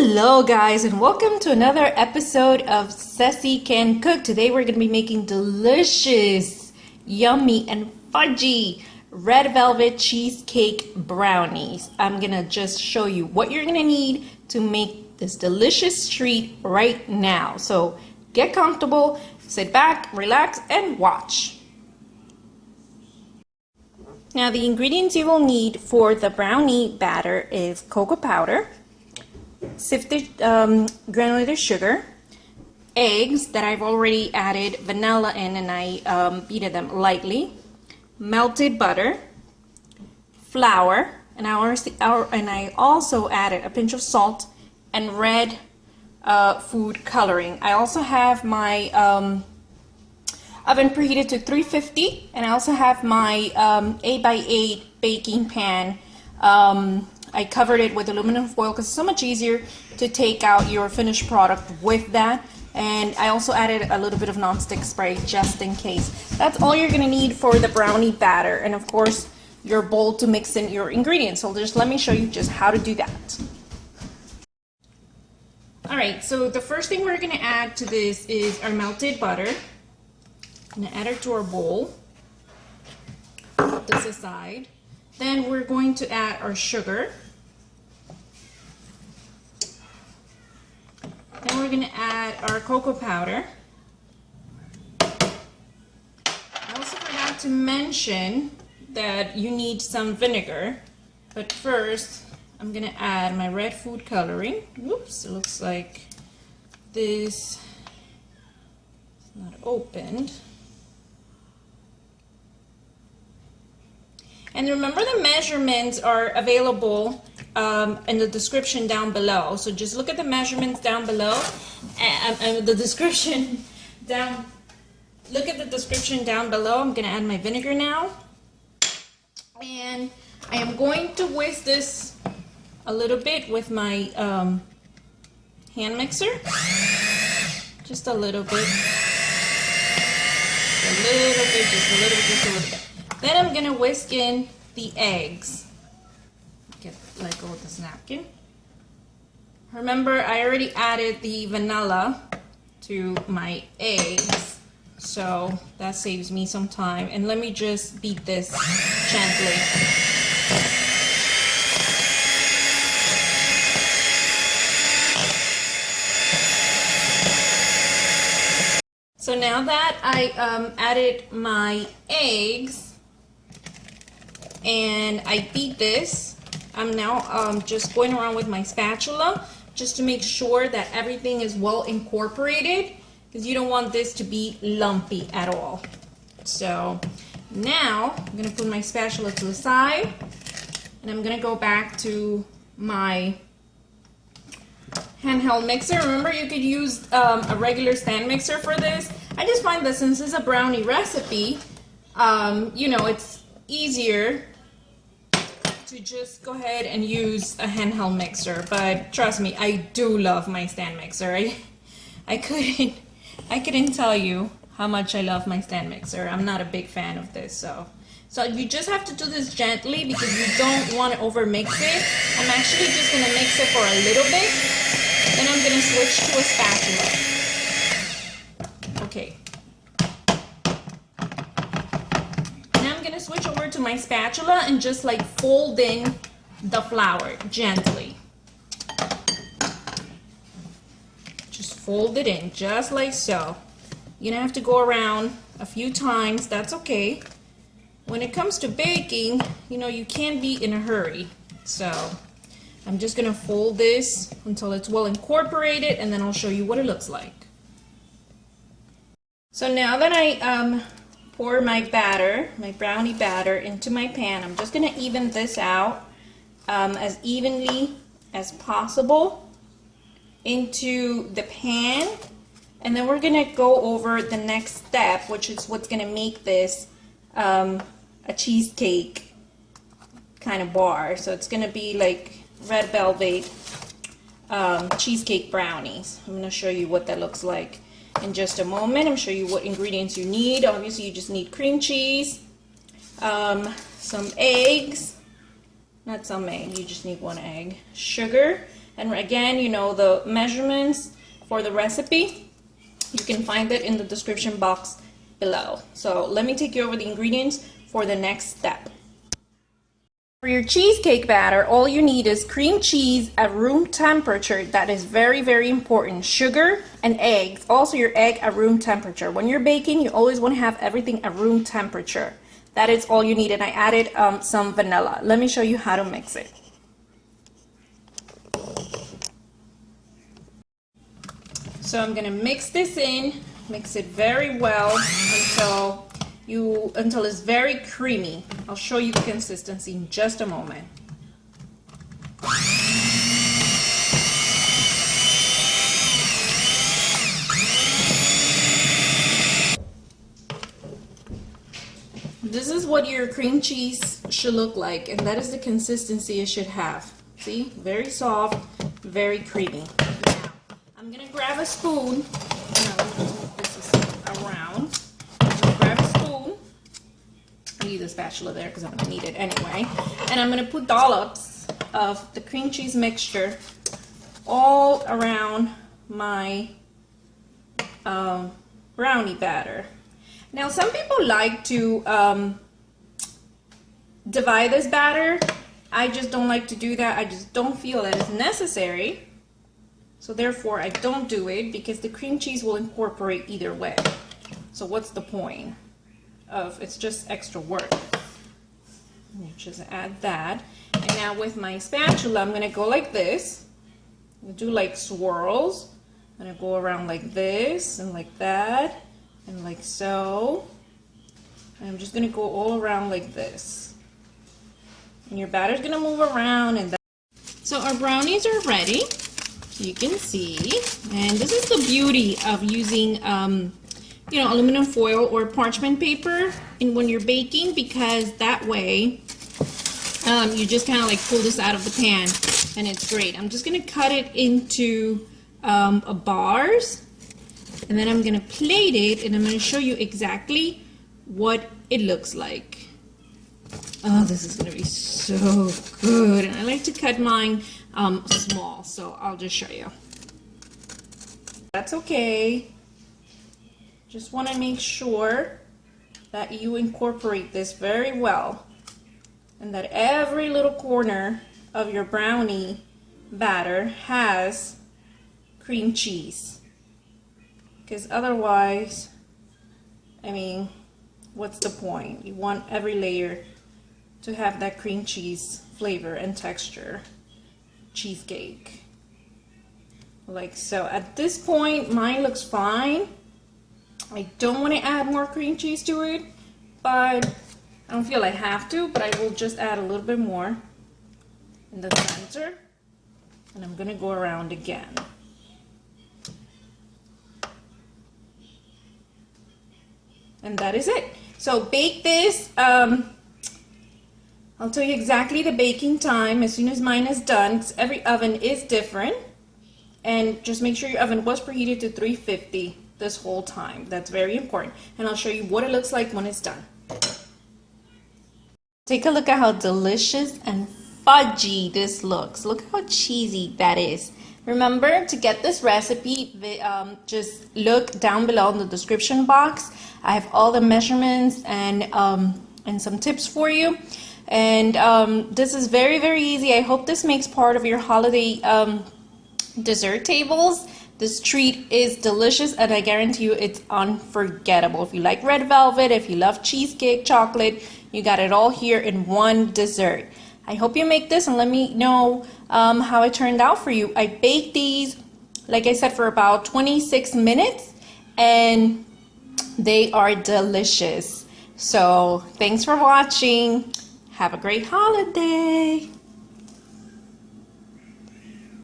Hello guys, and welcome to another episode of Cesy Can Cook. Today we're going to be making delicious, yummy and fudgy red velvet cheesecake brownies. I'm going to just show you what you're going to need to make this delicious treat right now. So get comfortable, sit back, relax, and watch. Now the ingredients you will need for the brownie batter is cocoa powder, sifted granulated sugar, eggs that I've already added vanilla in and I beaten them lightly, melted butter, flour, and I also added a pinch of salt and red food coloring. I also have my oven preheated to 350, and I also have my 8x8 baking pan. I covered it with aluminum foil because it's so much easier to take out your finished product with that. And I also added a little bit of nonstick spray just in case. That's all you're going to need for the brownie batter, and of course your bowl to mix in your ingredients. So just let me show you just how to do that. Alright, so the first thing we're going to add to this is our melted butter. I'm going to add it to our bowl. Put this aside. Then we're going to add our sugar. Then we're going to add our cocoa powder. I also forgot to mention that you need some vinegar. But first, I'm going to add my red food coloring. Oops, it looks like this is not opened. And remember, the measurements are available in the description down below. So just look at the measurements down below, and the description down. Look at the description down below. I'm gonna add my vinegar now, and I am going to whisk this a little bit with my hand mixer. Just a little bit. Just a little bit. Then I'm going to whisk in the eggs. Let go of this napkin. Remember, I already added the vanilla to my eggs, so that saves me some time. And let me just beat this gently. So now that I added my eggs, and I beat this, I'm now just going around with my spatula just to make sure that everything is well incorporated, because you don't want this to be lumpy at all. So now I'm going to put my spatula to the side, and I'm going to go back to my handheld mixer. Remember, you could use a regular stand mixer for this. I just find that since it's a brownie recipe, you know, it's easier to just go ahead and use a handheld mixer. But trust me, I do love my stand mixer. I couldn't tell you how much I love my stand mixer. I'm not a big fan of this, so you just have to do this gently because you don't want to over mix it. I'm actually just going to mix it for a little bit, then I'm going to switch to a spatula. Okay. Switch over to my spatula and just like fold in the flour gently. Just fold it in just like so. You're gonna have to go around a few times, that's okay. When it comes to baking, you know, you can't be in a hurry. So I'm just gonna fold this until it's well incorporated, and then I'll show you what it looks like. So now that I pour my batter, my brownie batter, into my pan, I'm just going to even this out as evenly as possible into the pan, and then we're going to go over the next step, which is what's going to make this a cheesecake kind of bar. So it's going to be like red velvet cheesecake brownies. I'm going to show you what that looks like in just a moment. I'm show you what ingredients you need. Obviously, you just need cream cheese, some eggs, not some egg, you just need one egg, sugar, And again, you know, the measurements for the recipe, you can find it in the description box below. So let me take you over the ingredients for the next step. For your cheesecake batter, all you need is cream cheese at room temperature. That is very, very important. Sugar and eggs. Also your egg at room temperature. When you're baking, you always want to have everything at room temperature. That is all you need. And I added some vanilla. Let me show you how to mix it. So I'm going to mix this in. Mix it very well until it's very creamy. I'll show you the consistency in just a moment. This is what your cream cheese should look like, and that is the consistency it should have. See? Very soft, very creamy. Now, I'm gonna grab a spoon. This is around. Grab a spoon. I leave the spatula there because I'm gonna need it anyway. And I'm gonna put dollops of the cream cheese mixture all around my brownie batter. Now, some people like to divide this batter. I just don't like to do that. I just don't feel that it's necessary. So therefore, I don't do it because the cream cheese will incorporate either way. So what's the point of it's just extra work? Just add that. And now with my spatula, I'm gonna go like this. I'm gonna do like swirls. I'm gonna go around like this and like that. And like so. And I'm just going to go all around like this. And your batter's going to move around. And so our brownies are ready. You can see. And this is the beauty of using, you know, aluminum foil or parchment paper when you're baking, because that way you just kind of like pull this out of the pan and it's great. I'm just going to cut it into bars. And then I'm going to plate it, and I'm going to show you exactly what it looks like. Oh, this is going to be so good. And I like to cut mine small, so I'll just show you. That's okay. Just want to make sure that you incorporate this very well, and that every little corner of your brownie batter has cream cheese. Because otherwise, I mean, what's the point? You want every layer to have that cream cheese flavor and texture. Cheesecake. Like so. At this point, mine looks fine. I don't want to add more cream cheese to it, but I don't feel I have to, but I will just add a little bit more in the center. And I'm going to go around again. And that is it. So bake this. I'll tell you exactly the baking time as soon as mine is done. Every oven is different. And just make sure your oven was preheated to 350 this whole time. That's very important. And I'll show you what it looks like when it's done. Take a look at how delicious and fudgy this looks. Look how cheesy that is. Remember, to get this recipe, just look down below in the description box. I have all the measurements and some tips for you. And this is very, very easy. I hope this makes part of your holiday dessert tables. This treat is delicious, and I guarantee you it's unforgettable. If you like red velvet, if you love cheesecake, chocolate, you got it all here in one dessert. I hope you make this and let me know how it turned out for you. I baked these, like I said, for about 26 minutes, and they are delicious. So thanks for watching. Have a great holiday.